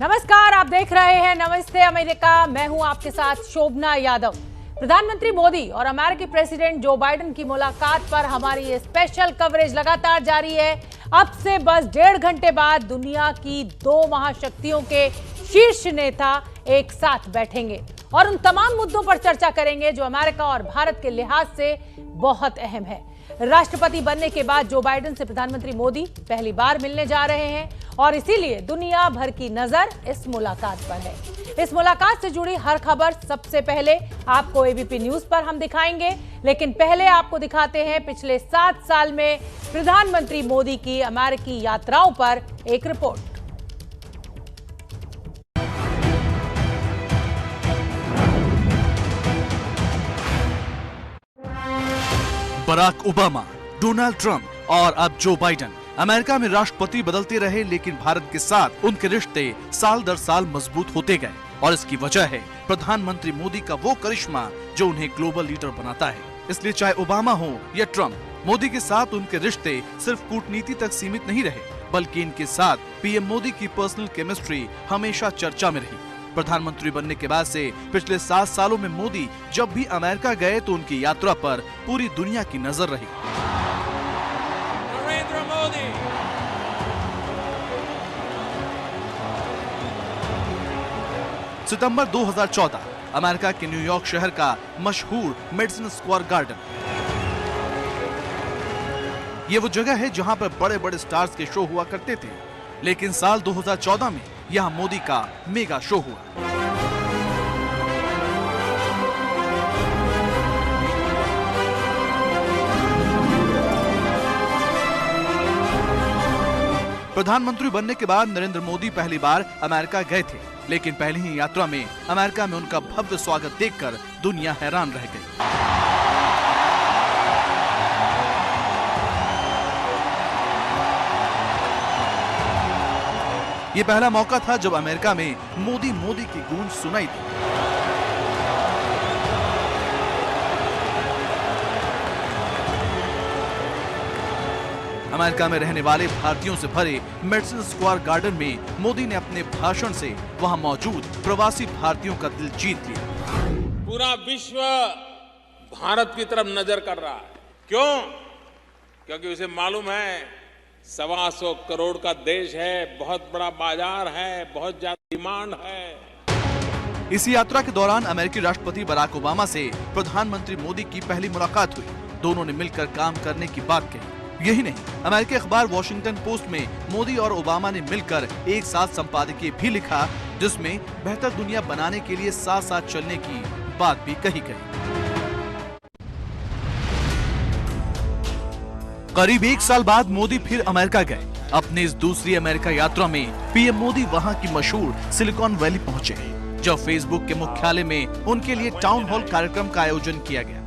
नमस्कार, आप देख रहे हैं नमस्ते अमेरिका। मैं हूं आपके साथ शोभना यादव। प्रधानमंत्री मोदी और अमेरिकी प्रेसिडेंट जो बाइडेन की मुलाकात पर हमारी ये स्पेशल कवरेज लगातार जारी है। अब से बस 1.5 घंटे बाद दुनिया की 2 महाशक्तियों के शीर्ष नेता एक साथ बैठेंगे और उन तमाम मुद्दों पर चर्चा करेंगे जो अमेरिका और भारत के लिहाज से बहुत अहम है। राष्ट्रपति बनने के बाद जो बाइडेन से प्रधानमंत्री मोदी पहली बार मिलने जा रहे हैं और इसीलिए दुनिया भर की नजर इस मुलाकात पर है। इस मुलाकात से जुड़ी हर खबर सबसे पहले आपको एबीपी न्यूज पर हम दिखाएंगे, लेकिन पहले आपको दिखाते हैं पिछले 7 साल में प्रधानमंत्री मोदी की अमेरिकी यात्राओं पर एक रिपोर्ट। बराक ओबामा, डोनाल्ड ट्रंप और अब जो बाइडेन। अमेरिका में राष्ट्रपति बदलते रहे, लेकिन भारत के साथ उनके रिश्ते साल दर साल मजबूत होते गए और इसकी वजह है प्रधानमंत्री मोदी का वो करिश्मा जो उन्हें ग्लोबल लीडर बनाता है। इसलिए चाहे ओबामा हो या ट्रंप, मोदी के साथ उनके रिश्ते सिर्फ कूटनीति तक सीमित नहीं रहे, बल्कि इनके साथ पीएम मोदी की पर्सनल केमिस्ट्री हमेशा चर्चा में रही। प्रधानमंत्री बनने के बाद से पिछले 7 सालों में मोदी जब भी अमेरिका गए तो उनकी यात्रा पर पूरी दुनिया की नजर रही। नरेंद्र मोदी। सितंबर 2014, अमेरिका के न्यूयॉर्क शहर का मशहूर मेडिसन स्क्वायर गार्डन। ये वो जगह है जहां पर बड़े बड़े स्टार्स के शो हुआ करते थे, लेकिन साल 2014 में यहाँ मोदी का मेगा शो हुआ। प्रधानमंत्री बनने के बाद नरेंद्र मोदी पहली बार अमेरिका गए थे, लेकिन पहली ही यात्रा में अमेरिका में उनका भव्य स्वागत देखकर दुनिया हैरान रह गई। ये पहला मौका था जब अमेरिका में मोदी मोदी की गूंज सुनाई दी। अमेरिका में रहने वाले भारतीयों से भरे मेडिसन स्क्वायर गार्डन में मोदी ने अपने भाषण से वहां मौजूद प्रवासी भारतीयों का दिल जीत लिया। पूरा विश्व भारत की तरफ नजर कर रहा है। क्यों? क्योंकि उसे मालूम है 125 करोड़ का देश है, बहुत बड़ा बाजार है, बहुत ज्यादा डिमांड है। इस यात्रा के दौरान अमेरिकी राष्ट्रपति बराक ओबामा से प्रधानमंत्री मोदी की पहली मुलाकात हुई। दोनों ने मिलकर काम करने की बात कही। यही नहीं, अमेरिकी अखबार वॉशिंगटन पोस्ट में मोदी और ओबामा ने मिलकर एक साथ संपादकीय भी लिखा, जिसमें बेहतर दुनिया बनाने के लिए साथ साथ चलने की बात भी कही गई। करीब 1 साल बाद मोदी फिर अमेरिका गए। अपनी इस दूसरी अमेरिका यात्रा में पीएम मोदी वहां की मशहूर सिलिकॉन वैली पहुंचे, जब फेसबुक के मुख्यालय में उनके लिए टाउन हॉल कार्यक्रम का आयोजन किया गया।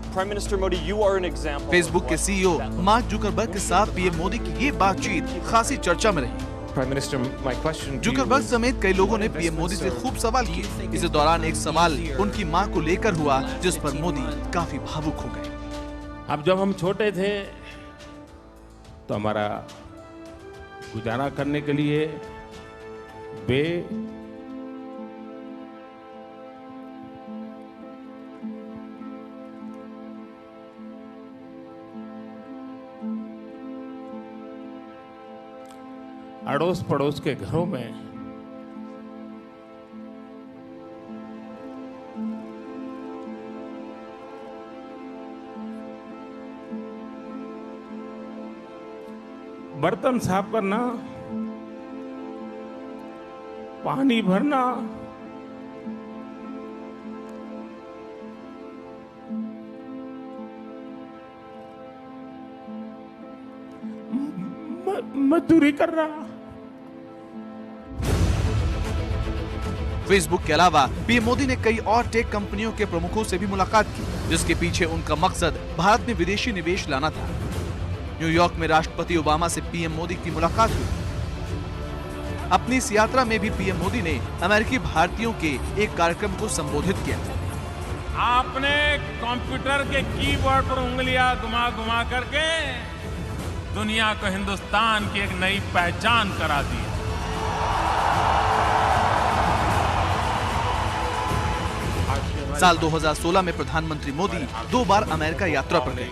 फेसबुक के सीईओ मार्क जुकरबर्ग के साथ पीएम मोदी की ये बातचीत खासी चर्चा में रही। जुकरबर्ग समेत कई लोगों ने पीएम मोदी से खूब सवाल किए। इस दौरान एक सवाल उनकी मां को लेकर हुआ, जिस पर मोदी काफी भावुक हो गए। अब जब हम छोटे थे तो हमारा गुजारा करने के लिए वे अड़ोस पड़ोस के घरों में बर्तन साफ करना, पानी भरना, मजदूरी करना। फेसबुक के अलावा पीएम मोदी ने कई और टेक कंपनियों के प्रमुखों से भी मुलाकात की, जिसके पीछे उनका मकसद भारत में विदेशी निवेश लाना था। न्यूयॉर्क में राष्ट्रपति ओबामा से पीएम मोदी की मुलाकात हुई। अपनी इस यात्रा में भी पीएम मोदी ने अमेरिकी भारतीयों के एक कार्यक्रम को संबोधित किया। आपने कंप्यूटर के कीबोर्ड पर उंगलियां घुमा घुमा करके दुनिया को हिंदुस्तान की एक नई पहचान करा दी। साल 2016 में प्रधानमंत्री मोदी 2 बार अमेरिका यात्रा पर गए।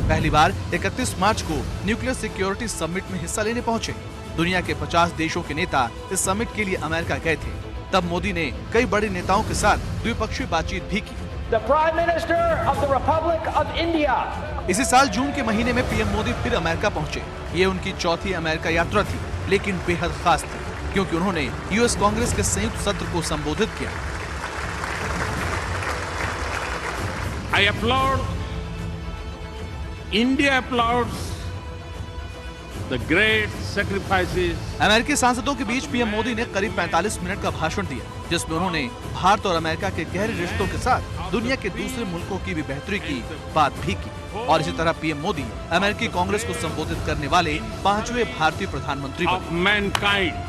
पहली बार 31 मार्च को न्यूक्लियर सिक्योरिटी समिट में हिस्सा लेने पहुंचे। दुनिया के 50 देशों के नेता इस समिट के लिए अमेरिका गए थे। तब मोदी ने कई बड़े नेताओं के साथ द्विपक्षीय बातचीत भी की। The Prime Minister of the Republic of India. इसी साल जून के महीने में पीएम मोदी फिर अमेरिका पहुंचे। ये उनकी चौथी अमेरिका यात्रा थी, लेकिन बेहद खास थी क्योंकि उन्होंने यूएस कांग्रेस के संयुक्त सत्र को संबोधित किया। I applaud. India applauds the great sacrifices. अमेरिकी सांसदों के बीच पीएम मोदी ने करीब 45 मिनट का भाषण दिया, जिसमें उन्होंने भारत और अमेरिका के गहरे रिश्तों के साथ दुनिया के दूसरे मुल्कों की भी बेहतरी की बात भी की। और इसी तरह पीएम मोदी अमेरिकी कांग्रेस को संबोधित करने वाले 5वें भारतीय प्रधानमंत्री Of mankind.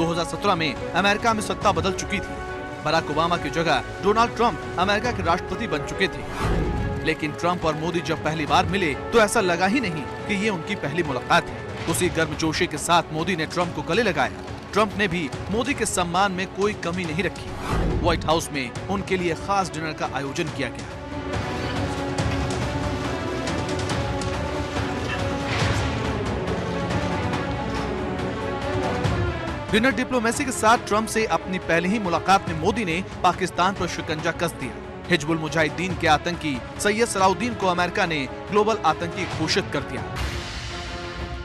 2017 में अमेरिका में सत्ता बदल चुकी थी। बराक ओबामा की जगह डोनाल्ड ट्रंप अमेरिका के राष्ट्रपति बन चुके थे। लेकिन ट्रंप और मोदी जब पहली बार मिले तो ऐसा लगा ही नहीं कि ये उनकी पहली मुलाकात है। उसी गर्मजोशी के साथ मोदी ने ट्रंप को गले लगाया। ट्रंप ने भी मोदी के सम्मान में कोई कमी नहीं रखी। व्हाइट हाउस में उनके लिए खास डिनर का आयोजन किया गया। डिनर डिप्लोमेसी के साथ ट्रंप से अपनी पहली ही मुलाकात में मोदी ने पाकिस्तान पर शिकंजा कस दिया। हिजबुल मुजाहिदीन के आतंकी सैयद सलाउद्दीन को अमेरिका ने ग्लोबल आतंकी घोषित कर दिया।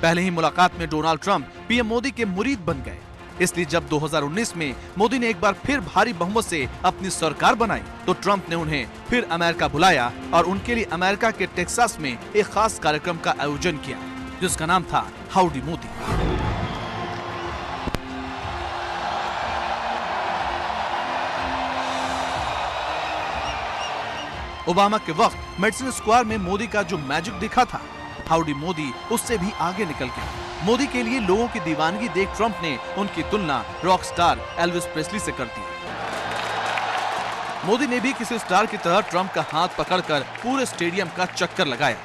पहले ही मुलाकात में डोनाल्ड ट्रंप पीएम मोदी के मुरीद बन गए। इसलिए जब 2019 में मोदी ने एक बार फिर भारी बहुमत से अपनी सरकार बनाई तो ट्रंप ने उन्हें फिर अमेरिका बुलाया और उनके लिए अमेरिका के टेक्सास में एक खास कार्यक्रम का आयोजन किया, जिसका नाम था हाउडी मोदी। ओबामा के वक्त मेडिसन स्क्वायर में मोदी का जो मैजिक दिखा था, हाउडी मोदी उससे भी आगे निकल गया। मोदी के लिए लोगों की दीवानगी देख ट्रंप ने उनकी तुलना रॉक स्टार एल्विस प्रेस्ली से कर दी। मोदी ने भी किसी स्टार की तरह ट्रंप का हाथ पकड़कर पूरे स्टेडियम का चक्कर लगाया।